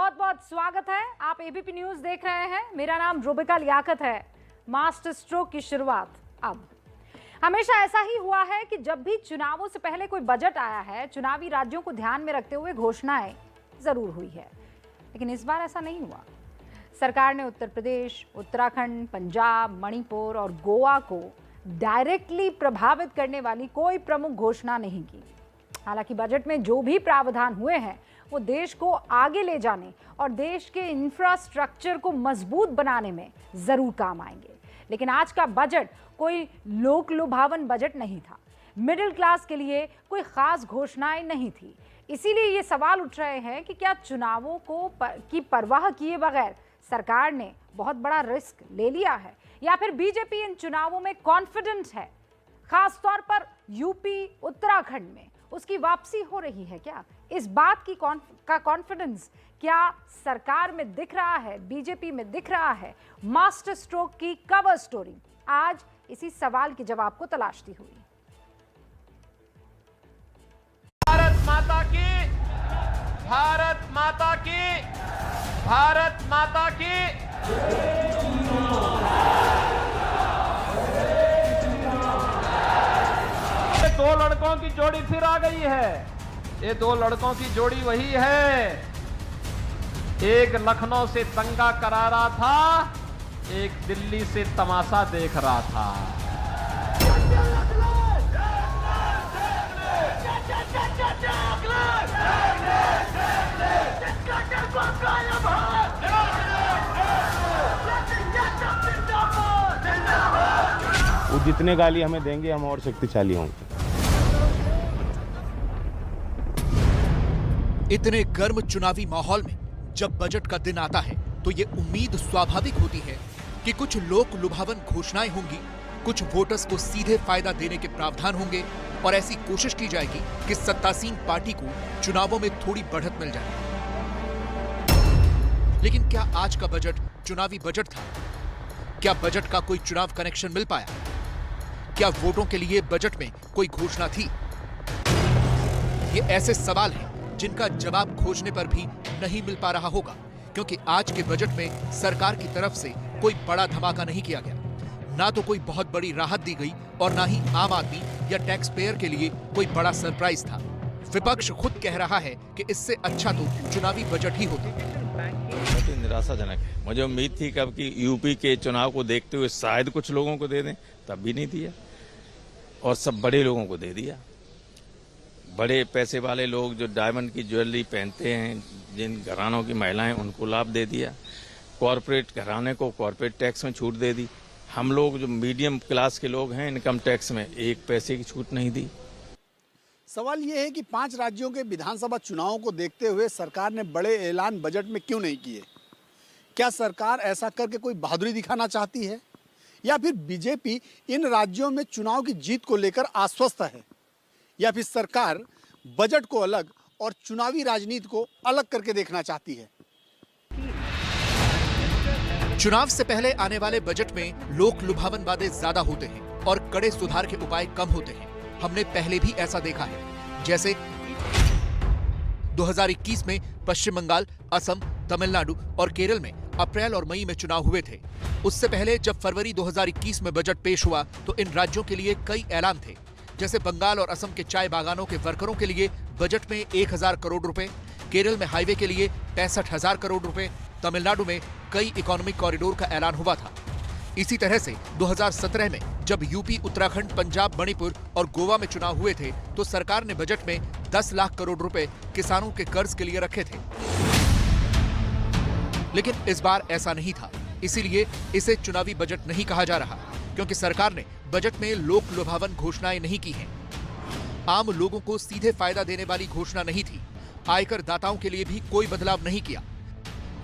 बहुत बहुत स्वागत है। आप एबीपी न्यूज देख रहे हैं। मेरा नाम रुबिका लियाकत है। मास्टर स्ट्रोक की शुरुआत अब। हमेशा ऐसा ही हुआ है कि जब भी चुनावों से पहले कोई बजट आया है, चुनावी राज्यों को ध्यान में रखते हुए घोषणाएं जरूर हुई है, लेकिन इस बार ऐसा नहीं हुआ। सरकार ने उत्तर प्रदेश, उत्तराखंड, पंजाब, मणिपुर और गोवा को डायरेक्टली प्रभावित करने वाली कोई प्रमुख घोषणा नहीं की। हालांकि बजट में जो भी प्रावधान हुए हैं वो देश को आगे ले जाने और देश के इंफ्रास्ट्रक्चर को मजबूत बनाने में जरूर काम आएंगे। लेकिन आज का बजट कोई लोक लुभावन बजट नहीं था। मिडिल क्लास के लिए कोई खास घोषणाएं नहीं थी। इसीलिए ये सवाल उठ रहे हैं कि क्या चुनावों की परवाह किए बगैर सरकार ने बहुत बड़ा रिस्क ले लिया है, या फिर बीजेपी इन चुनावों में कॉन्फिडेंट है। खासतौर पर यूपी, उत्तराखंड में उसकी वापसी हो रही है क्या? इस बात की कॉन्फिडेंस क्या सरकार में दिख रहा है, बीजेपी में दिख रहा है? मास्टर स्ट्रोक की कवर स्टोरी आज इसी सवाल के जवाब को तलाशती हुई। भारत माता की, भारत माता की, भारत माता की। दो लड़कों की जोड़ी फिर आ गई है। ये दो लड़कों की जोड़ी वही है। एक लखनऊ से दंगा करा रहा था, एक दिल्ली से तमाशा देख रहा था। वो जितने गाली हमें देंगे हम और शक्तिशाली होंगे। इतने गर्म चुनावी माहौल में जब बजट का दिन आता है तो ये उम्मीद स्वाभाविक होती है कि कुछ लोक लुभावन घोषणाएं होंगी, कुछ वोटर्स को सीधे फायदा देने के प्रावधान होंगे और ऐसी कोशिश की जाएगी कि सत्तासीन पार्टी को चुनावों में थोड़ी बढ़त मिल जाए। लेकिन क्या आज का बजट चुनावी बजट था? क्या बजट का कोई चुनाव कनेक्शन मिल पाया? क्या वोटों के लिए बजट में कोई घोषणा थी? ये ऐसे सवाल हैं जिनका जवाब खोजने पर भी नहीं मिल पा रहा होगा, क्योंकि आज के बजट में सरकार की तरफ से कोई बड़ा धमाका नहीं किया गया। ना तो कोई बहुत बड़ी राहत दी गई और ना ही आम आदमी या टैक्स पेयर के लिए कोई बड़ा सरप्राइज था। विपक्ष खुद कह रहा है कि इससे अच्छा तो चुनावी बजट ही होता। तो निराशाजनक है। मुझे उम्मीद थी कब कि यूपी के चुनाव को देखते हुए शायद कुछ लोगों को दे दें, तब भी नहीं दिया और सब बड़े लोगों को दे दिया। बड़े पैसे वाले लोग जो डायमंड की ज्वेलरी पहनते हैं, जिन घरानों की महिलाएं, उनको लाभ दे दिया। कॉरपोरेट घराने को कॉरपोरेट टैक्स में छूट दे दी। हम लोग जो मीडियम क्लास के लोग हैं, इनकम टैक्स में 1 पैसे की छूट नहीं दी। सवाल ये है कि 5 राज्यों के विधानसभा चुनावों को देखते हुए सरकार ने बड़े ऐलान बजट में क्यों नहीं किए? क्या सरकार ऐसा करके कोई बहादुरी दिखाना चाहती है, या फिर बीजेपी इन राज्यों में चुनाव की जीत को लेकर आश्वस्त है, या फिर सरकार बजट को अलग और चुनावी राजनीति को अलग करके देखना चाहती है? चुनाव से पहले आने वाले बजट में लोक लुभावन वादे ज्यादा होते हैं और कड़े सुधार के उपाय कम होते हैं। हमने पहले भी ऐसा देखा है। जैसे 2021 में पश्चिम बंगाल, असम, तमिलनाडु और केरल में अप्रैल और मई में चुनाव हुए थे। उससे पहले जब फरवरी 2021 में बजट पेश हुआ तो इन राज्यों के लिए कई ऐलान थे। जैसे बंगाल और असम के चाय बागानों के वर्करों के लिए बजट में 1000 करोड़ रुपए, केरल में हाईवे के लिए 65,000 करोड़ रुपए, तमिलनाडु में कई इकोनॉमिक कॉरिडोर का ऐलान हुआ था। इसी तरह से 2017 में जब यूपी, उत्तराखंड, पंजाब, मणिपुर और गोवा में चुनाव हुए थे तो सरकार ने बजट में 10 लाख करोड़ रुपए किसानों के कर्ज के लिए रखे थे। लेकिन इस बार ऐसा नहीं था, इसीलिए इसे चुनावी बजट नहीं कहा जा रहा, क्योंकि सरकार ने बजट में लोक लुभावन घोषणाएं नहीं की हैं। आम लोगों को सीधे फायदा देने वाली घोषणा नहीं थी। आयकर दाताओं के लिए भी कोई बदलाव नहीं किया।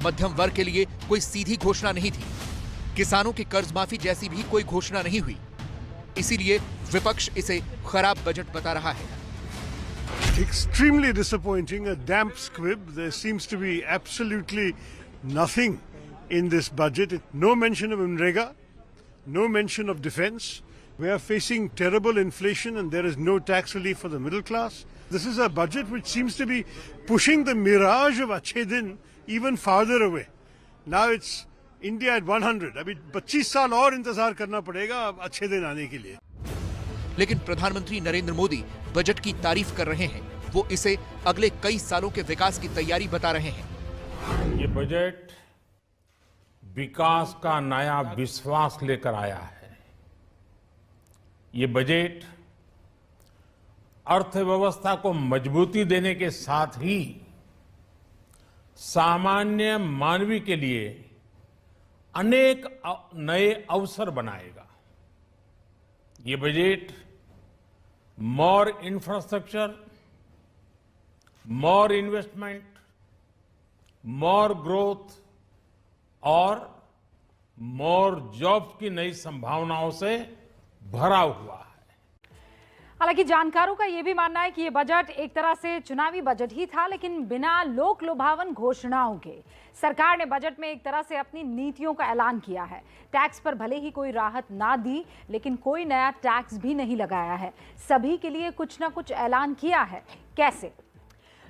मध्यम वर्ग के लिए कोई सीधी घोषणा नहीं थी। किसानों की कर्ज माफी जैसी भी कोई घोषणा नहीं हुई। इसीलिए विपक्ष इसे खराब बजट बता रहा है। Extremely disappointing, a damp squib. There seems to be absolutely nothing in this budget. No mention of MNREGA, no mention of defense. We are facing terrible inflation and there is no tax relief for the middle class. This is a budget which seems to be pushing the mirage of Achhe Din even farther away. Now it's India at 100. अभी 25 साल और इंतजार करना पड़ेगा अच्छे दिन आने के लिए। लेकिन प्रधानमंत्री नरेंद्र मोदी बजट की तारीफ कर रहे हैं। वो इसे अगले कई सालों के विकास की तैयारी बता रहे हैं। ये बजट विकास का नया विश्वास लेकर आया है। ये बजट अर्थव्यवस्था को मजबूती देने के साथ ही सामान्य मानवी के लिए अनेक नए अवसर बनाएगा। ये बजट मोर इंफ्रास्ट्रक्चर, मोर इन्वेस्टमेंट, मोर ग्रोथ और मोर जॉब्स की नई संभावनाओं से भरा हुआ है। हालांकि जानकारों का यह भी मानना है कि यह बजट एक तरह से चुनावी बजट ही था, लेकिन बिना लोक लुभावन घोषणाओं के। सरकार ने बजट में एक तरह से अपनी नीतियों का ऐलान किया है। टैक्स पर भले ही कोई राहत ना दी, लेकिन कोई नया टैक्स भी नहीं लगाया है। सभी के लिए कुछ ना कुछ ऐलान किया है। कैसे?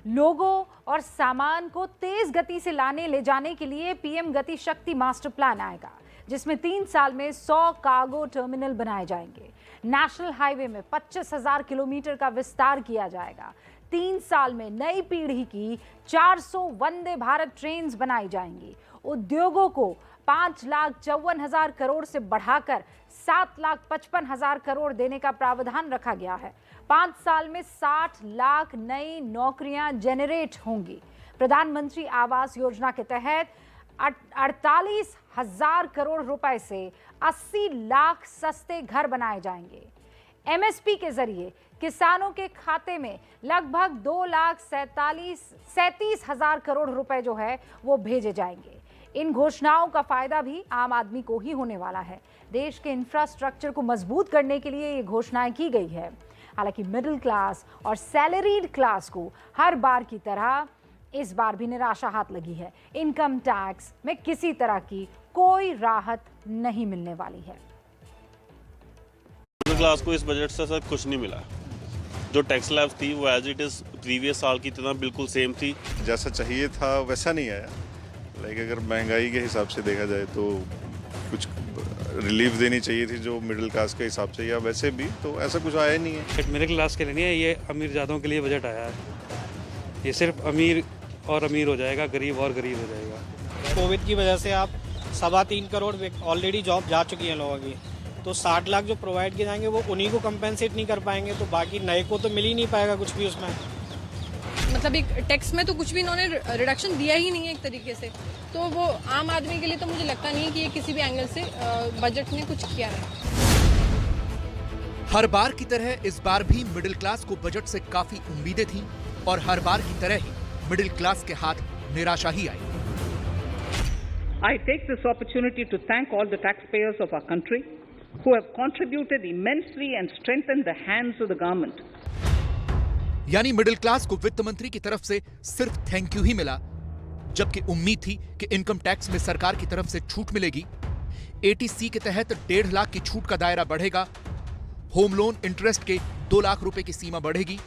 लोगों और सामान को तेज गति से लाने ले जाने के लिए पीएम गति शक्ति मास्टर प्लान आएगा, जिसमें 3 साल में 100 कार्गो टर्मिनल बनाए जाएंगे। नेशनल हाईवे में 25,000 किलोमीटर का विस्तार किया जाएगा। 3 साल में नई पीढ़ी की 400 वंदे भारत ट्रेन्स बनाई जाएंगी। उद्योगों को 5,54,000 करोड़ से बढ़ाकर 7,55,000 करोड़ देने का प्रावधान रखा गया है। 5 साल में 60 लाख नई नौकरियां जनरेट होंगी। प्रधानमंत्री आवास योजना के तहत 48,000 करोड़ रुपए से 80 लाख सस्ते घर बनाए जाएंगे। एमएसपी के जरिए किसानों के खाते में लगभग 2,37,000 करोड़ रुपए जो है वो भेजे जाएंगे। इन घोषणाओं का फायदा भी आम आदमी को ही होने वाला है। देश के इंफ्रास्ट्रक्चर को मजबूत करने के लिए ये घोषणाएं की गई है। हालांकि मिडिल क्लास और सैलरीड क्लास को हर बार की तरह इस बार भी निराशा हाथ लगी है। इनकम टैक्स में किसी तरह की कोई राहत नहीं मिलने वाली है। मिडिल क्लास को इस बजट से सर कुछ नहीं मिला। जो टैक्स स्लैब थी वो एज इट इज प्रीवियस साल की तरह बिल्कुल सेम थी। जैसा चाहिए था वैसा नहीं आया। लाइक अगर महंगाई के हिसाब से देखा जाए तो कुछ रिलीफ देनी चाहिए थी जो मिडिल क्लास के हिसाब से, या वैसे भी तो ऐसा कुछ आया नहीं है। मिडिल क्लास के लिए नहीं है, ये अमीर ज़्यादाओं के लिए बजट आया है। ये सिर्फ अमीर और अमीर हो जाएगा, गरीब और गरीब हो जाएगा। कोविड की वजह से आप 3.25 करोड़ ऑलरेडी जॉब जा चुकी हैं लोगों की, तो 60 लाख जो प्रोवाइड किए जाएंगे वो उन्हीं को कंपेंसेट नहीं कर पाएंगे, तो बाकी नए को तो मिल ही नहीं पाएगा कुछ भी उसमें। मतलब एक टैक्स में तो कुछ भी इन्होंने रिडक्शन दिया ही नहीं है एक तरीके से, तो वो आम आदमी के लिए तो मुझे लगता नहीं है कि ये किसी भी एंगल से बजट ने कुछ किया है। हर बार की तरह इस बार भी मिडिल क्लास को बजट से काफी उम्मीदें थीं और हर बार की तरह ही मिडिल क्लास के हाथ निराशा ही आई। I take this opportunity to thank all the taxpayers of our country who have contributed immensely and strengthened the hands of the government. यानी मिडिल क्लास को वित्त मंत्री की तरफ से सिर्फ थैंक यू ही मिला, जबकि उम्मीद थी कि इनकम टैक्स में सरकार की तरफ से छूट मिलेगी। एटीसी के तहत 1.5 लाख की छूट का दायरा बढ़ेगा। होम लोन इंटरेस्ट के 2 लाख रुपए की सीमा बढ़ेगी।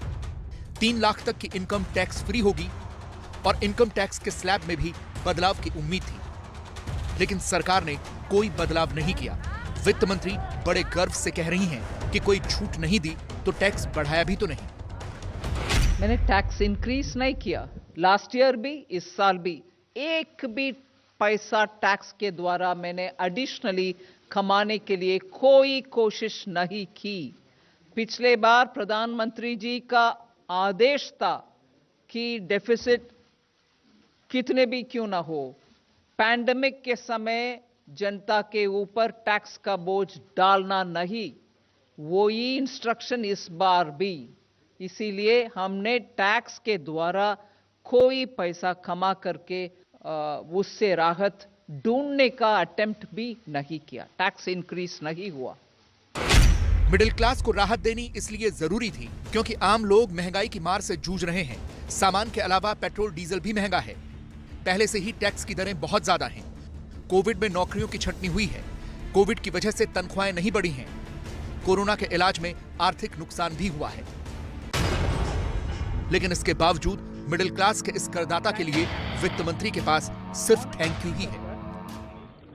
3 लाख तक की इनकम टैक्स फ्री होगी और इनकम टैक्स के स्लैब में भी बदलाव की उम्मीद थी, लेकिन सरकार ने कोई बदलाव नहीं किया। वित्त मंत्री बड़े गर्व से कह रही हैं कि कोई छूट नहीं दी तो टैक्स बढ़ाया भी तो नहीं। मैंने टैक्स इंक्रीज नहीं किया, लास्ट ईयर भी इस साल भी एक भी पैसा टैक्स के द्वारा मैंने एडिशनली कमाने के लिए कोई कोशिश नहीं की। पिछले बार प्रधानमंत्री जी का आदेश था कि डेफिसिट कितने भी क्यों ना हो, पैंडेमिक के समय जनता के ऊपर टैक्स का बोझ डालना नहीं, वही इंस्ट्रक्शन इस बार भी। इसीलिए हमने टैक्स के द्वारा कोई पैसा कमा करके उससे राहत ढूंढने का अटेम्प्ट भी नहीं किया। टैक्स इंक्रीज नहीं हुआ। मिडिल क्लास को राहत देनी इसलिए जरूरी थी क्योंकि आम लोग महंगाई की मार से जूझ रहे हैं। सामान के अलावा पेट्रोल डीजल भी महंगा है। पहले से ही टैक्स की दरें बहुत ज्यादा हैं। कोविड में नौकरियों की छंटनी हुई है। कोविड की वजह से तनख्वाहें नहीं बढ़ी हैं। कोरोना के इलाज में आर्थिक नुकसान भी हुआ है। लेकिन इसके बावजूद मिडिल क्लास के इस करदाता के लिए वित्त मंत्री के पास सिर्फ थैंक यू ही है।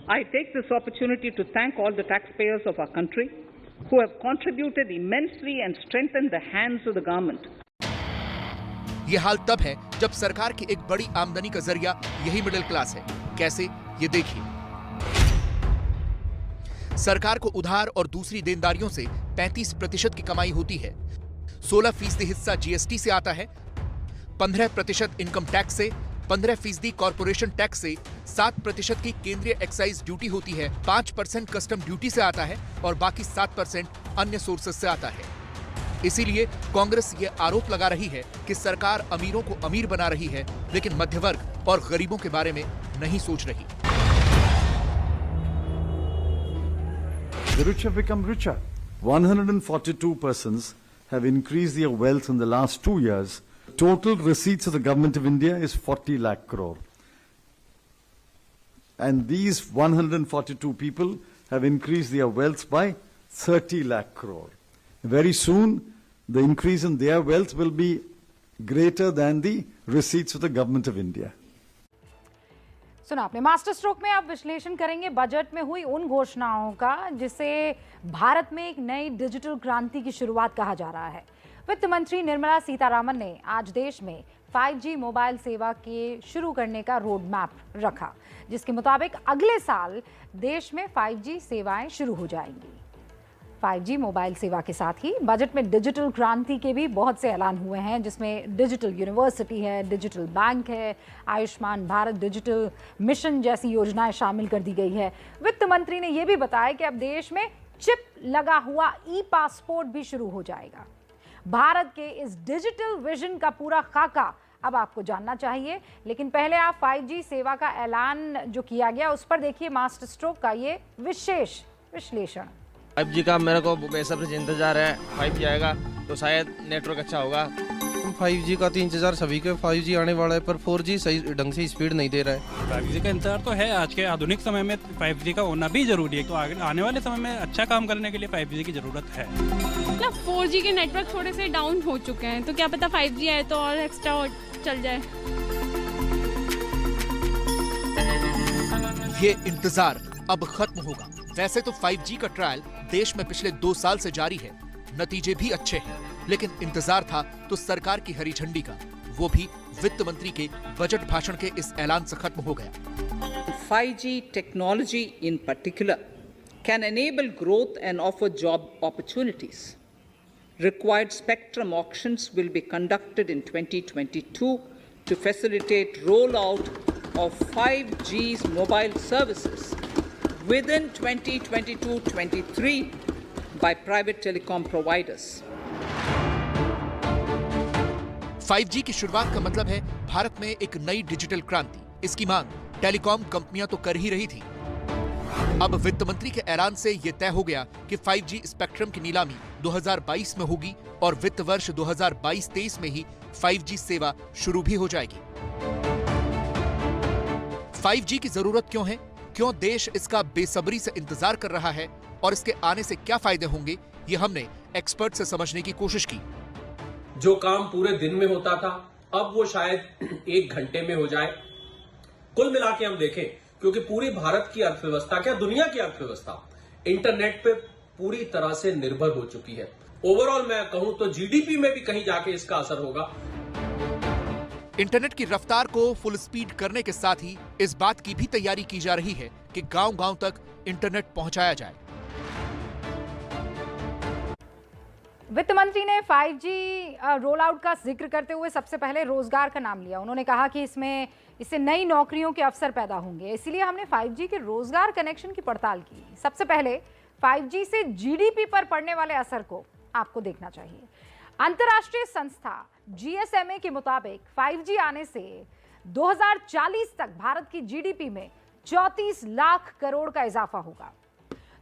I take this opportunity to thank all the taxpayers of our country who have contributed immensely and strengthened the hands of the government. ये हाल तब है जब सरकार की एक बड़ी आमदनी का जरिया यही मिडिल क्लास है। कैसे, ये देखिए। सरकार को उधार और दूसरी देनदारियों से 35% की कमाई होती है। 16% हिस्सा जीएसटी से आता है, 15% इनकम टैक्स से, 15% कॉर्पोरेशन टैक्स से, 7% की केंद्रीय एक्साइज ड्यूटी होती है, 5% कस्टम ड्यूटी से आता है और बाकी 7% अन्य सोर्सेस से आता है। इसीलिए कांग्रेस ये आरोप लगा रही है कि सरकार अमीरों को अमीर बना रही है, लेकिन मध्यवर्ग और गरीबों के बारे में नहीं सोच रही। The rich have become richer. 142 persons have increased their wealth in the last 2 years. Total receipts of the government of India is 40 lakh crore. And these 142 people have increased their wealth by 30 lakh crore. Very soon, the increase in their wealth will be greater than the receipts of the government of India. सुना आपने। Master stroke में अब विश्लेषण करेंगे budget में हुई उन घोषणाओं का जिसे भारत में एक नई डिजिटल क्रांति की शुरुआत कहा जा रहा है। वित्त मंत्री निर्मला सीतारामन ने आज देश में 5G मोबाइल सेवा के शुरू करने का रोड मैप रखा, जिसके मुताबिक अगले साल देश में 5G सेवाएं शुरू हो जाएंगी। 5G मोबाइल सेवा के साथ ही बजट में डिजिटल क्रांति के भी बहुत से ऐलान हुए हैं, जिसमें डिजिटल यूनिवर्सिटी है, डिजिटल बैंक है, आयुष्मान भारत डिजिटल मिशन जैसी योजनाएं शामिल कर दी गई है। वित्त मंत्री ने यह भी बताया कि अब देश में चिप लगा हुआ ई पासपोर्ट भी शुरू हो जाएगा। भारत के इस डिजिटल विजन का पूरा खाका अब आपको जानना चाहिए, लेकिन पहले आप 5G सेवा का ऐलान जो किया गया उस पर देखिए मास्टर स्ट्रोक का ये विशेष विश्लेषण। 5G का मेरे को बेसब्री से इंतजार है। 5G आएगा तो शायद नेटवर्क अच्छा होगा। 5G का तो इंतजार सभी के 5G आने वाला है, पर 4G सही ढंग से स्पीड नहीं दे रहा है। 5G का इंतजार तो है। आज के आधुनिक समय में 5G का होना भी जरूरी है, तो आने वाले समय में अच्छा काम करने के लिए 5G की जरूरत है। 4G के नेटवर्क थोड़े से डाउन हो चुके हैं, तो क्या पता 5G आए तो और एक्स्ट्रा चल जाए। ये इंतजार अब खत्म होगा। वैसे तो 5G का ट्रायल देश में पिछले 2 साल से जारी है, नतीजे भी अच्छे हैं, लेकिन इंतजार था तो सरकार की हरी झंडी का, वो भी वित्त मंत्री के बजट भाषण के इस ऐलान से खत्म हो गया। 5G technology in particular can enable growth and offer job opportunities. Required spectrum auctions will be conducted in 2022 to facilitate rollout of 5G's mobile services within 2022-23 by private telecom providers. 5G की शुरुआत का मतलब है भारत में एक नई digital क्रांति। इसकी मांग टेलीकॉम कंपनियां तो कर ही रही थी। अब वित्त मंत्री के ऐलान से यह तय हो गया कि 5G स्पेक्ट्रम की नीलामी 2022 में होगी और वित्त वर्ष 2022-23 में ही 5G सेवा शुरू भी हो जाएगी। 5G की जरूरत क्यों है, क्यों देश इसका बेसब्री से इंतजार कर रहा है और इसके आने से क्या फायदे होंगे, ये हमने एक्सपर्ट से समझने की कोशिश की। जो काम पूरे दिन में होता था अब वो शायद 1 घंटे में हो जाए। कुल मिला के हम देखें, क्योंकि पूरी भारत की अर्थव्यवस्था, क्या दुनिया की अर्थव्यवस्था इंटरनेट पे पूरी तरह से निर्भर हो चुकी है। ओवरऑल मैं कहूं तो जीडीपी में भी कहीं जाके इसका असर होगा। इंटरनेट की रफ्तार को फुल स्पीड करने के साथ ही इस बात की भी तैयारी की जा रही है कि गांव-गांव तक इंटरनेट पहुंचाया जाए। वित्त मंत्री ने 5G रोल आउट का जिक्र करते हुए सबसे पहले रोजगार का नाम लिया। उन्होंने कहा कि इससे नई नौकरियों के अवसर पैदा होंगे, इसलिए हमने 5G के रोजगार कनेक्शन की पड़ताल की। सबसे पहले 5G से जीडीपी पर पड़ने वाले असर को आपको देखना चाहिए। अंतर्राष्ट्रीय संस्था GSMA के मुताबिक 5G आने से 2040 तक भारत की जीडीपी में 34 लाख करोड़ का इजाफा होगा।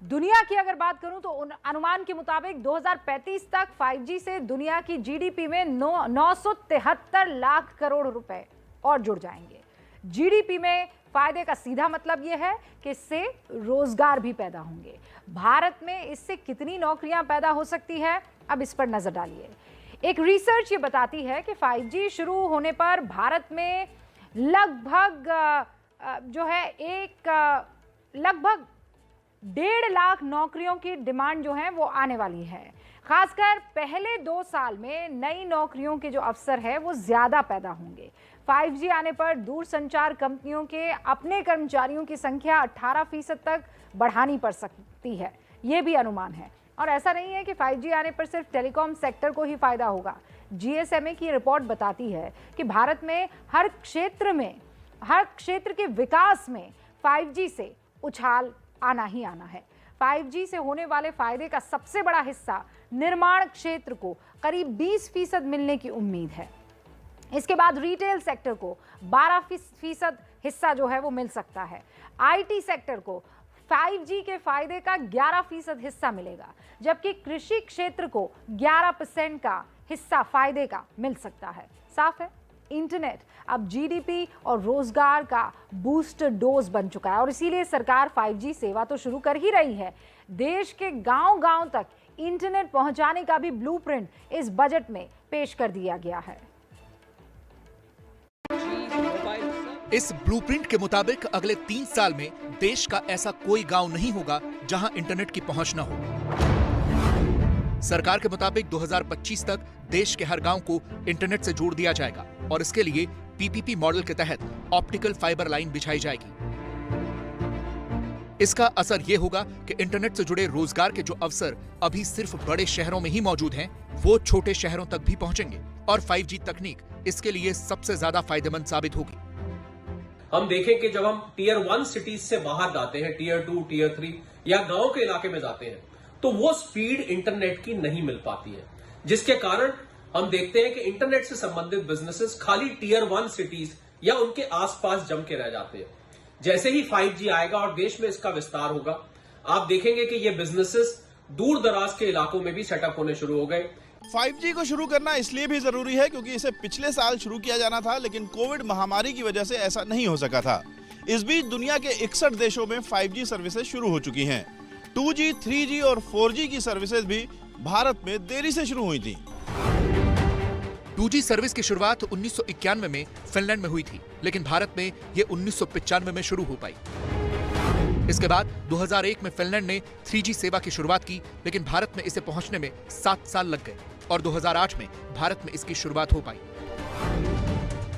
दुनिया की अगर बात करूं तो अनुमान के मुताबिक 2035 तक 5G से दुनिया की जीडीपी में 973 लाख करोड़ रुपए और जुड़ जाएंगे। जीडीपी में फायदे का सीधा मतलब यह है कि इससे रोजगार भी पैदा होंगे। भारत में इससे कितनी नौकरियां पैदा हो सकती है, अब इस पर नजर डालिए। एक रिसर्च ये बताती है कि 5G शुरू होने पर भारत में लगभग जो है लगभग 1.5 लाख नौकरियों की डिमांड जो है वो आने वाली है। खासकर पहले 2 साल में नई नौकरियों के जो अवसर है वो ज्यादा पैदा होंगे। 5G आने पर दूरसंचार कंपनियों के अपने कर्मचारियों की संख्या 18% तक बढ़ानी पड़ सकती है, ये भी अनुमान है। और ऐसा नहीं है कि 5G आने पर सिर्फ टेलीकॉम सेक्टर को ही फायदा होगा। GSMA की रिपोर्ट बताती है कि भारत में हर क्षेत्र के विकास में 5G से उछाल आना ही आना है। 5G से होने वाले फायदे का सबसे बड़ा हिस्सा निर्माण क्षेत्र को करीब 20% मिलने की उम्मीद है। इसके बाद रिटेल सेक्टर को 12% हिस्सा जो है वो मिल सकता है। IT सेक्टर को 5G के फायदे का 11% हिस्सा मिलेगा, जबकि कृषि क्षेत्र को 11% का हिस्सा फायदे का मिल सकता है। साफ है, इंटरनेट अब GDP और रोजगार का बूस्टर डोज बन चुका है और इसीलिए सरकार 5G सेवा तो शुरू कर ही रही है। देश के गांव-गांव तक इंटरनेट पहुंचाने का भी ब्लूप्रिंट इस बजट में पेश कर दिया गया है। इस ब्लूप्रिंट के मुताबिक अगले 3 साल में देश का ऐसा कोई गांव नहीं होगा जहां इंटरनेट की पहुंच न हो। सरकार के मुताबिक 2025 तक देश के हर गांव को इंटरनेट से जोड़ दिया जाएगा और इसके लिए PPP मॉडल के तहत ऑप्टिकल फाइबर लाइन बिछाई जाएगी। इसका असर यह होगा कि इंटरनेट से जुड़े रोजगार के जो अवसर अभी सिर्फ बड़े शहरों में ही मौजूद हैं, वो छोटे शहरों तक भी पहुंचेंगे और 5G तकनीक इसके लिए सबसे ज्यादा फायदेमंद साबित होगी। हम देखें कि जब हम टीयर 1 सिटीज से बाहर जाते हैं, टीयर 2, टीयर 3 या गांव के इलाके में जाते हैं, तो वो स्पीड इंटरनेट की नहीं मिल पाती है, जिसके कारण हम देखते हैं कि इंटरनेट से संबंधित बिजनेसेस खाली टीयर 1 सिटीज या उनके आसपास जम के रह जाते हैं। जैसे ही 5G आएगा और देश में इसका विस्तार होगा, आप देखेंगे कि ये बिजनेसेस दूर दराज के इलाकों में भी सेटअप होने शुरू हो गए। 5G को शुरू करना इसलिए भी जरूरी है क्योंकि इसे पिछले साल शुरू किया जाना था, लेकिन कोविड महामारी की वजह से ऐसा नहीं हो सका था। इस बीच दुनिया के 61 देशों में 5G सर्विसेज शुरू हो चुकी हैं। 2G, 3G और 4G की सर्विसेज भी भारत में देरी से शुरू हुई थी। 2G सर्विस की शुरुआत 1991 में फिनलैंड में हुई थी, लेकिन भारत में ये 1995 में शुरू हो पाई। इसके बाद 2001 में फिनलैंड ने 3G सेवा की शुरुआत की, लेकिन भारत में इसे पहुंचने में 7 साल लग गए और 2008 में भारत में इसकी शुरुआत हो पाई।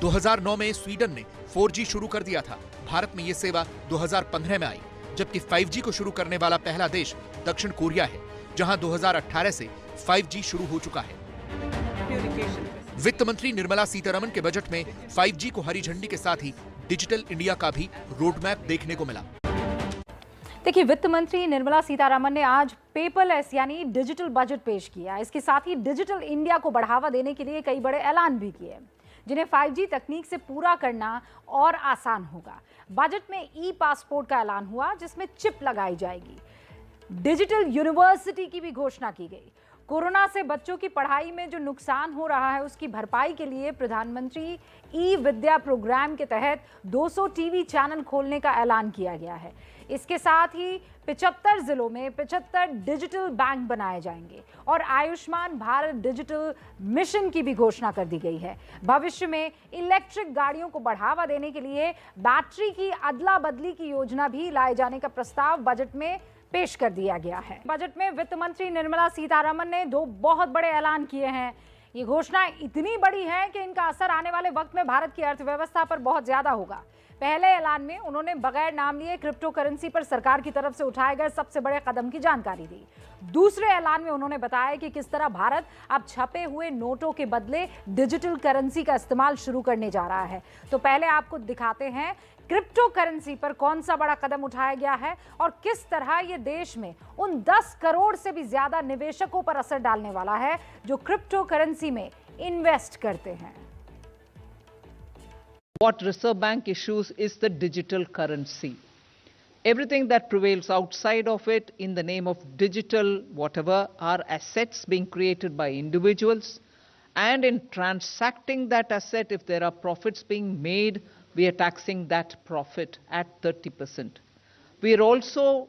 2009 में स्वीडन ने 4G शुरू कर दिया था। भारत में ये सेवा 2015 में आई, जबकि 5G को शुरू करने वाला पहला देश दक्षिण कोरिया है, जहां 2018 से 5G शुरू हो चुका है। वित्त मंत्री निर्मला सीतारमण के बजट में 5G को हरी झंडी के साथ ही डिजिटल इंडिया का भी रोडमैप देखने को मिला। देखिए, वित्त मंत्री निर्मला सीतारमण ने आज पेपरलेस यानी डिजिटल बजट पेश किया। इसके साथ ही डिजिटल इंडिया को बढ़ावा देने के लिए कई बड़े ऐलान भी किए, जिन्हें 5G तकनीक से पूरा करना और आसान होगा। बजट में ई-पासपोर्ट का ऐलान हुआ, जिसमें चिप लगाई जाएगी। डिजिटल यूनिवर्सिटी की भी घोषणा की गई। कोरोना से बच्चों की पढ़ाई में जो नुकसान हो रहा है, उसकी भरपाई के लिए प्रधानमंत्री ई-विद्या प्रोग्राम के तहत 200 टीवी चैनल खोलने का ऐलान किया गया है। इसके साथ ही 75 जिलों में 75 डिजिटल बैंक बनाए जाएंगे और आयुष्मान भारत डिजिटल मिशन की भी घोषणा कर दी गई है। भविष्य में इलेक्ट्रिक गाड़ियों को बढ़ावा देने के लिए बैटरी की अदला बदली की योजना भी लाए जाने का प्रस्ताव बजट में पेश कर दिया गया है। बजट में वित्त मंत्री निर्मला सीतारमण ने 2 बहुत बड़े ऐलान किए हैं। ये घोषणा इतनी बड़ी है कि इनका असर आने वाले वक्त में भारत की अर्थव्यवस्था पर बहुत ज्यादा होगा। पहले ऐलान में उन्होंने बगैर नाम लिए क्रिप्टो करेंसी पर सरकार की तरफ से उठाए गए सबसे बड़े कदम की जानकारी दी। दूसरे ऐलान में उन्होंने बताया कि किस तरह भारत अब छपे हुए नोटों के बदले डिजिटल करेंसी का इस्तेमाल शुरू करने जा रहा है। तो पहले आपको दिखाते हैं क्रिप्टो करेंसी पर कौन सा बड़ा कदम उठाया गया है और किस तरह ये देश में उन 10 करोड़ से भी ज्यादा निवेशकों पर असर डालने वाला है जो क्रिप्टो करेंसी में इन्वेस्ट करते हैं। What Reserve Bank issues is the digital currency. Everything that prevails outside of it in the name of digital whatever are assets being created by individuals, and in transacting that asset, if there are profits being made, we are taxing that profit at 30%. We are also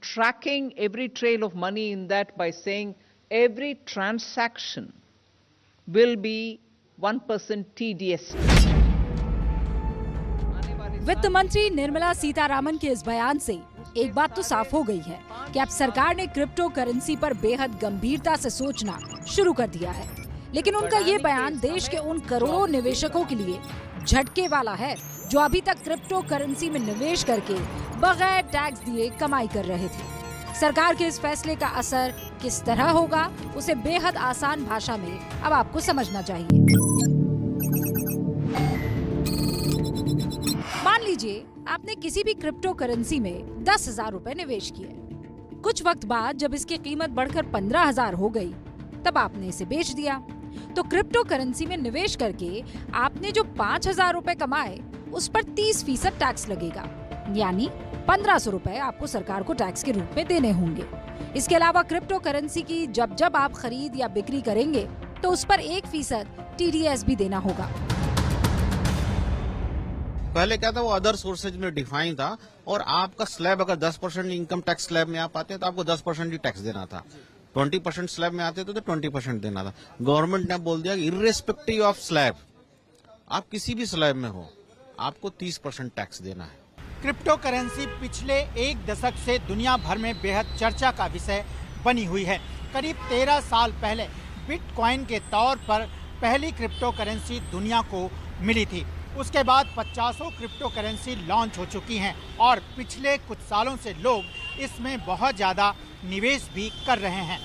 tracking every trail of money in that by saying every transaction will be 1% TDS. वित्त मंत्री निर्मला सीतारामन के इस बयान से एक बात तो साफ हो गई है कि अब सरकार ने क्रिप्टो करेंसी पर बेहद गंभीरता से सोचना शुरू कर दिया है। लेकिन उनका ये बयान देश के उन करोड़ों निवेशकों के लिए झटके वाला है जो अभी तक क्रिप्टो करेंसी में निवेश करके बगैर टैक्स दिए कमाई कर रहे थे। सरकार के इस फैसले का असर किस तरह होगा, उसे बेहद आसान भाषा में अब आपको समझना चाहिए। मान लीजिए आपने किसी भी क्रिप्टो करेंसी में 10,000 रुपए निवेश किए। कुछ वक्त बाद जब इसकी कीमत बढ़कर 15,000 हो गई, तब आपने इसे बेच दिया। तो क्रिप्टो करेंसी में निवेश करके आपने जो 5,000 रुपए कमाए, उस पर 30% टैक्स लगेगा, यानी 1,500 रुपए आपको सरकार को टैक्स के रूप में देने होंगे। इसके अलावा क्रिप्टो करेंसी की जब आप खरीद या बिक्री करेंगे तो उस पर 1% TDS भी देना होगा। पहले क्या था, वो अदर सोर्सेज में डिफाइन था और आपका स्लैब अगर 10% इनकम टैक्स स्लैब में आप आते हैं तो आपको 10% ही टैक्स देना था। 20% स्लैब में आते थे तो 20% देना था। गवर्नमेंट ने बोल दिया इर्रेस्पेक्टिव ऑफ स्लैब, आप किसी भी स्लैब में हो, आपको 30% टैक्स देना है। क्रिप्टो करेंसी पिछले एक दशक से दुनिया भर में बेहद चर्चा का विषय बनी हुई है। करीब 13 साल पहले बिटकॉइन के तौर पर पहली क्रिप्टो करेंसी दुनिया को मिली थी। उसके बाद 50 क्रिप्टो करेंसी लॉन्च हो चुकी हैं और पिछले कुछ सालों से लोग इसमें बहुत ज़्यादा निवेश भी कर रहे हैं।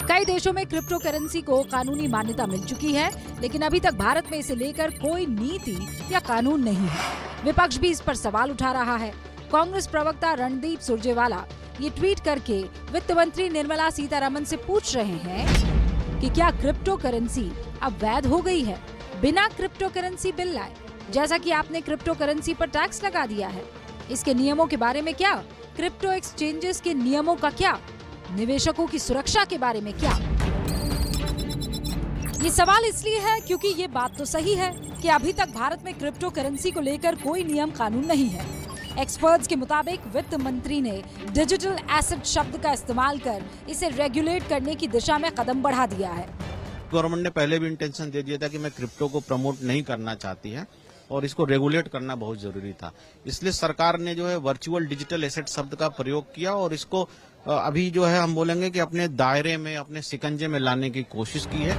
कई देशों में क्रिप्टो करेंसी को कानूनी मान्यता मिल चुकी है, लेकिन अभी तक भारत में इसे लेकर कोई नीति या कानून नहीं है। विपक्ष भी इस पर सवाल उठा रहा है। कांग्रेस प्रवक्ता रणदीप सुरजेवाला ये ट्वीट करके वित्त मंत्री निर्मला सीतारमन से पूछ रहे हैं कि क्या क्रिप्टो करेंसी अब वैध हो गई है, बिना क्रिप्टो करेंसी बिल लाए, जैसा कि आपने क्रिप्टो करेंसी पर टैक्स लगा दिया है। इसके नियमों के बारे में क्या, क्रिप्टो एक्सचेंजेस के नियमों का क्या, निवेशकों की सुरक्षा के बारे में क्या? ये सवाल इसलिए है क्योंकि ये बात तो सही है कि अभी तक भारत में क्रिप्टो करेंसी को लेकर कोई नियम कानून नहीं है। एक्सपर्ट्स के मुताबिक वित्त मंत्री ने डिजिटल एसेट शब्द का इस्तेमाल कर इसे रेगुलेट करने की दिशा में कदम बढ़ा दिया है। गवर्नमेंट ने पहले भी इंटेंशन दे दिया था कि मैं क्रिप्टो को प्रमोट नहीं करना चाहती है और इसको रेगुलेट करना बहुत जरूरी था। इसलिए सरकार ने जो है वर्चुअल डिजिटल एसेट शब्द का प्रयोग किया और इसको अभी जो है हम बोलेंगे कि अपने दायरे में, अपने शिकंजे में लाने की कोशिश की है।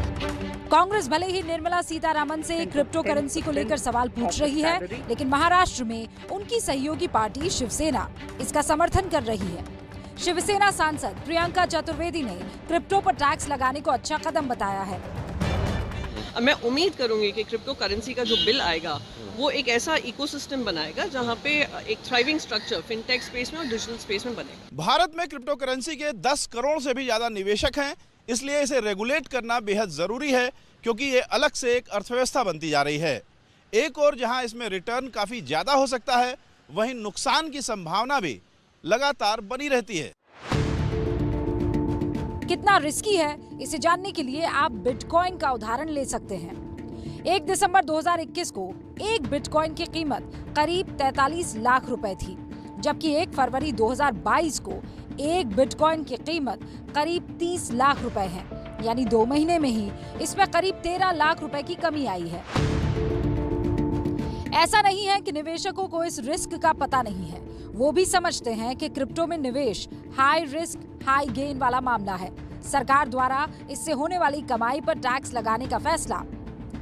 कांग्रेस भले ही निर्मला सीतारमन से क्रिप्टो करेंसी को लेकर सवाल पूछ रही है, लेकिन महाराष्ट्र में उनकी सहयोगी पार्टी शिवसेना इसका समर्थन कर रही है। शिवसेना सांसद प्रियंका चतुर्वेदी ने क्रिप्टो पर टैक्स लगाने को अच्छा कदम बताया है। मैं उम्मीद करूंगी कि क्रिप्टो करेंसी का जो बिल आएगा वो एक ऐसा इकोसिस्टम बनाएगा जहां पे एक थ्राइविंग स्ट्रक्चर फिनटेक स्पेस में और डिजिटल स्पेस में बनेगा। भारत में क्रिप्टो करेंसी के 10 करोड़ से भी ज्यादा निवेशक हैं, इसलिए इसे रेगुलेट करना बेहद जरूरी है क्योंकि ये अलग से एक अर्थव्यवस्था बनती जा रही है। एक और जहां इसमें रिटर्न काफी ज्यादा हो सकता है, वहीं नुकसान की संभावना भी लगातार बनी रहती है। कितना रिस्की है इसे जानने के लिए आप बिटकॉइन का उदाहरण ले सकते हैं। 1 दिसंबर 2021 को एक बिटकॉइन की कीमत करीब 43 लाख रुपए थी, जबकि 1 फरवरी 2022 को एक बिटकॉइन की कीमत करीब 30 लाख रुपए है, यानी 2 महीने में ही इसमें करीब 13 लाख रुपए की कमी आई है। ऐसा नहीं है कि निवेशकों को इस रिस्क का पता नहीं है, वो भी समझते हैं कि क्रिप्टो में निवेश हाई रिस्क हाई गेन वाला मामला है। सरकार द्वारा इससे होने वाली कमाई पर टैक्स लगाने का फैसला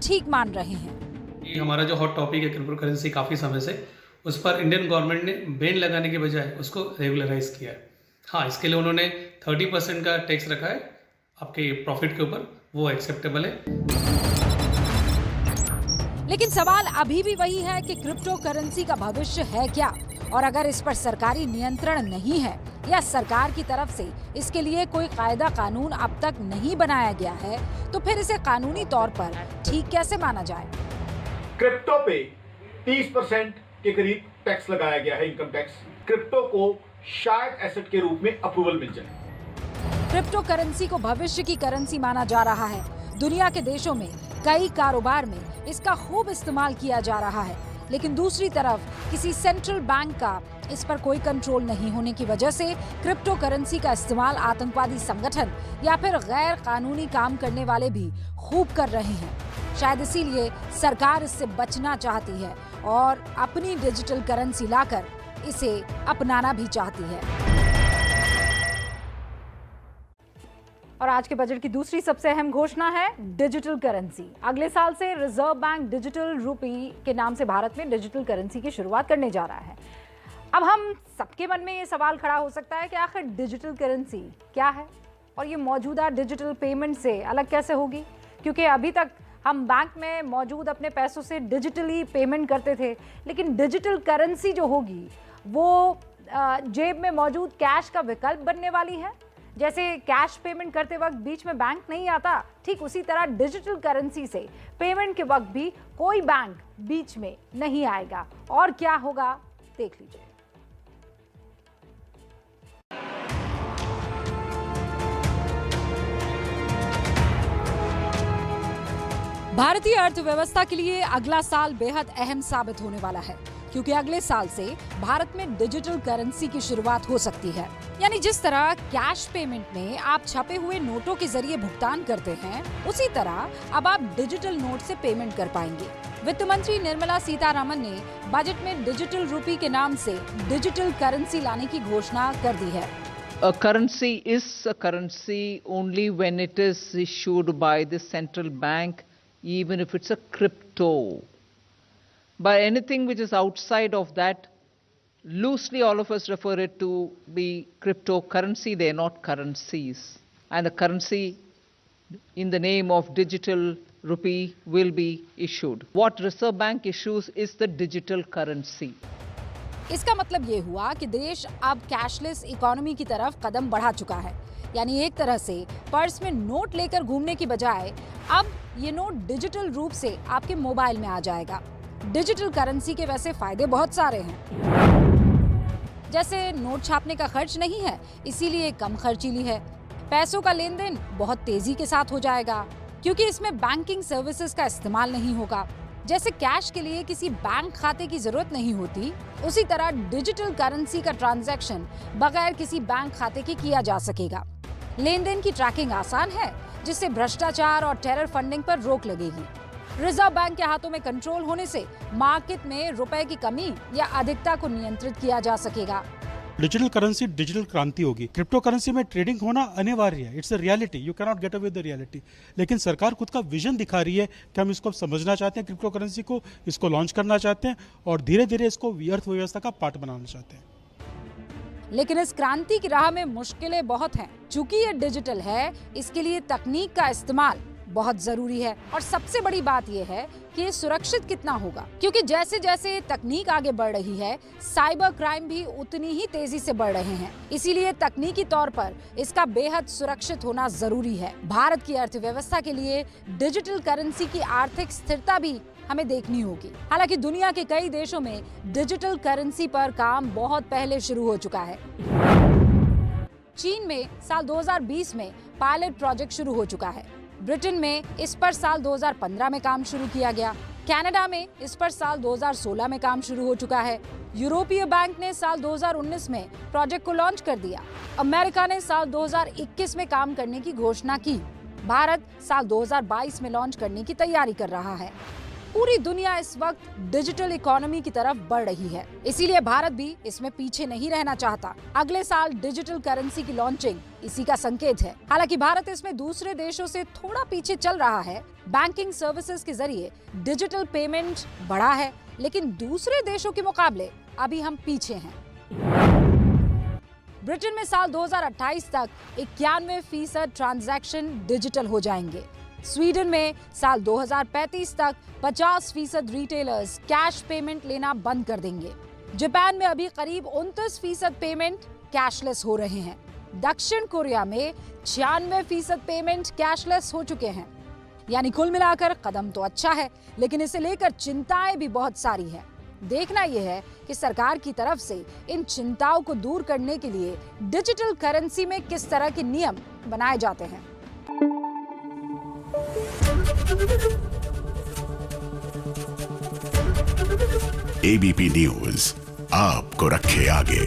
ठीक मान रहे हैं। ये हमारा जो हॉट टॉपिक है क्रिप्टो करेंसी काफी समय से, उस पर इंडियन गवर्नमेंट ने बैन लगाने के बजाय उसको रेगुलराइज किया है। हाँ, इसके लिए उन्होंने 30% का टैक्स रखा है आपके प्रॉफिट के ऊपर, वो एक्सेप्टेबल है। लेकिन सवाल अभी भी वही है कि क्रिप्टो करेंसी का भविष्य है क्या, और अगर इस पर सरकारी नियंत्रण नहीं है या सरकार की तरफ से इसके लिए कोई कायदा कानून अब तक नहीं बनाया गया है, तो फिर इसे कानूनी तौर पर ठीक कैसे माना जाए? क्रिप्टो पे 30% के करीब टैक्स लगाया गया है, इनकम टैक्स। क्रिप्टो को शायद एसेट के रूप में अप्रूवल मिल जाए। क्रिप्टो करेंसी को भविष्य की करेंसी माना जा रहा है। दुनिया के देशों में कई कारोबार में इसका खूब इस्तेमाल किया जा रहा है, लेकिन दूसरी तरफ किसी सेंट्रल बैंक का इस पर कोई कंट्रोल नहीं होने की वजह से क्रिप्टो करेंसी का इस्तेमाल आतंकवादी संगठन या फिर गैर कानूनी काम करने वाले भी खूब कर रहे हैं। शायद इसीलिए सरकार इससे बचना चाहती है और अपनी डिजिटल करेंसी लाकर इसे अपनाना भी चाहती है। और आज के बजट की दूसरी सबसे अहम घोषणा है डिजिटल करेंसी। अगले साल से रिजर्व बैंक डिजिटल रूपी के नाम से भारत में डिजिटल करेंसी की शुरुआत करने जा रहा है। अब हम सबके मन में ये सवाल खड़ा हो सकता है कि आखिर डिजिटल करेंसी क्या है और ये मौजूदा डिजिटल पेमेंट से अलग कैसे होगी, क्योंकि अभी तक हम बैंक में मौजूद अपने पैसों से डिजिटली पेमेंट करते थे, लेकिन डिजिटल करेंसी जो होगी वो जेब में मौजूद कैश का विकल्प बनने वाली है। जैसे कैश पेमेंट करते वक्त बीच में बैंक नहीं आता, ठीक उसी तरह डिजिटल करेंसी से पेमेंट के वक्त भी कोई बैंक बीच में नहीं आएगा। और क्या होगा देख लीजिए। भारतीय अर्थव्यवस्था के लिए अगला साल बेहद अहम साबित होने वाला है, क्योंकि अगले साल से भारत में डिजिटल करेंसी की शुरुआत हो सकती है। यानी जिस तरह कैश पेमेंट में आप छपे हुए नोटों के जरिए भुगतान करते हैं, उसी तरह अब आप डिजिटल नोट से पेमेंट कर पाएंगे। वित्त मंत्री निर्मला सीतारामन ने बजट में डिजिटल रूपी के नाम से डिजिटल करेंसी लाने की घोषणा कर दी है। A currency is a currency only when it is issued by the central bank, even if it's a crypto. By anything which is outside of that, loosely all of us refer it to be cryptocurrency. They are not currencies. And the currency in the name of digital rupee will be issued. What Reserve Bank issues is the digital currency. इसका मतलब ये हुआ कि देश अब cashless economy की तरफ कदम बढ़ा चुका है। यानी एक तरह से पर्स में नोट लेकर घूमने की बजाय अब ये नोट डिजिटल रूप से आपके मोबाइल में आ जाएगा। डिजिटल करेंसी के वैसे फायदे बहुत सारे हैं। जैसे नोट छापने का खर्च नहीं है, इसीलिए कम खर्चीली है। पैसों का लेन देन बहुत तेजी के साथ हो जाएगा, क्योंकि इसमें बैंकिंग सर्विसेज का इस्तेमाल नहीं होगा। जैसे कैश के लिए किसी बैंक खाते की जरूरत नहीं होती, उसी तरह डिजिटल करेंसी का ट्रांजैक्शन बगैर किसी बैंक खाते के किया जा सकेगा। लेन देन की ट्रैकिंग आसान है, जिससे भ्रष्टाचार और टेरर फंडिंग पर रोक लगेगी। रिजर्व बैंक के हाथों में कंट्रोल होने से मार्केट में रुपए की कमी या अधिकता को नियंत्रित किया जा सकेगा। डिजिटल करेंसी डिजिटल क्रांति होगी। क्रिप्टो करेंसी में ट्रेडिंग होना अनिवार्य है, it's a reality, you can not get away the reality. लेकिन सरकार खुद का विजन दिखा रही है कि हम इसको समझना चाहते हैं, क्रिप्टो करेंसी को, इसको लॉन्च करना चाहते हैं और धीरे धीरे इसको अर्थव्यवस्था का पार्ट बनाना चाहते हैं। लेकिन इस क्रांति की राह में मुश्किलें बहुत हैं। चूंकि ये डिजिटल है, इसके लिए तकनीक का इस्तेमाल बहुत जरूरी है। और सबसे बड़ी बात यह है कि ये सुरक्षित कितना होगा, क्योंकि जैसे जैसे तकनीक आगे बढ़ रही है, साइबर क्राइम भी उतनी ही तेजी से बढ़ रहे हैं। इसीलिए तकनीकी तौर पर इसका बेहद सुरक्षित होना जरूरी है। भारत की अर्थव्यवस्था के लिए डिजिटल करेंसी की आर्थिक स्थिरता भी हमें देखनी होगी। हालांकि दुनिया के कई देशों में डिजिटल करेंसी पर काम बहुत पहले शुरू हो चुका है। चीन में साल 2020 में पायलट प्रोजेक्ट शुरू हो चुका है। ब्रिटेन में इस पर साल 2015 में काम शुरू किया गया। कनाडा में इस पर साल 2016 में काम शुरू हो चुका है। यूरोपीय बैंक ने साल 2019 में प्रोजेक्ट को लॉन्च कर दिया। अमेरिका ने साल 2021 में काम करने की घोषणा की। भारत साल 2022 में लॉन्च करने की तैयारी कर रहा है। पूरी दुनिया इस वक्त डिजिटल इकोनॉमी की तरफ बढ़ रही है, इसीलिए भारत भी इसमें पीछे नहीं रहना चाहता। अगले साल डिजिटल करेंसी की लॉन्चिंग इसी का संकेत है। हालांकि भारत इसमें दूसरे देशों से थोड़ा पीछे चल रहा है। बैंकिंग सर्विसेज के जरिए डिजिटल पेमेंट बढ़ा है, लेकिन दूसरे देशों के मुकाबले अभी हम पीछे हैं। ब्रिटेन में साल 2028 तक 91% ट्रांजैक्शन डिजिटल हो जाएंगे। स्वीडन में साल 2035 तक 50% रिटेलर्स कैश पेमेंट लेना बंद कर देंगे। जापान में अभी करीब 29% पेमेंट कैशलेस हो रहे हैं। दक्षिण कोरिया में 96% पेमेंट कैशलेस हो चुके हैं। यानी कुल मिलाकर कदम तो अच्छा है, लेकिन इसे लेकर चिंताएं भी बहुत सारी हैं। देखना यह है कि सरकार की तरफ से इन चिंताओं को दूर करने के लिए डिजिटल करेंसी में किस तरह के नियम बनाए जाते हैं। एबीपी न्यूज आपको रखे आगे।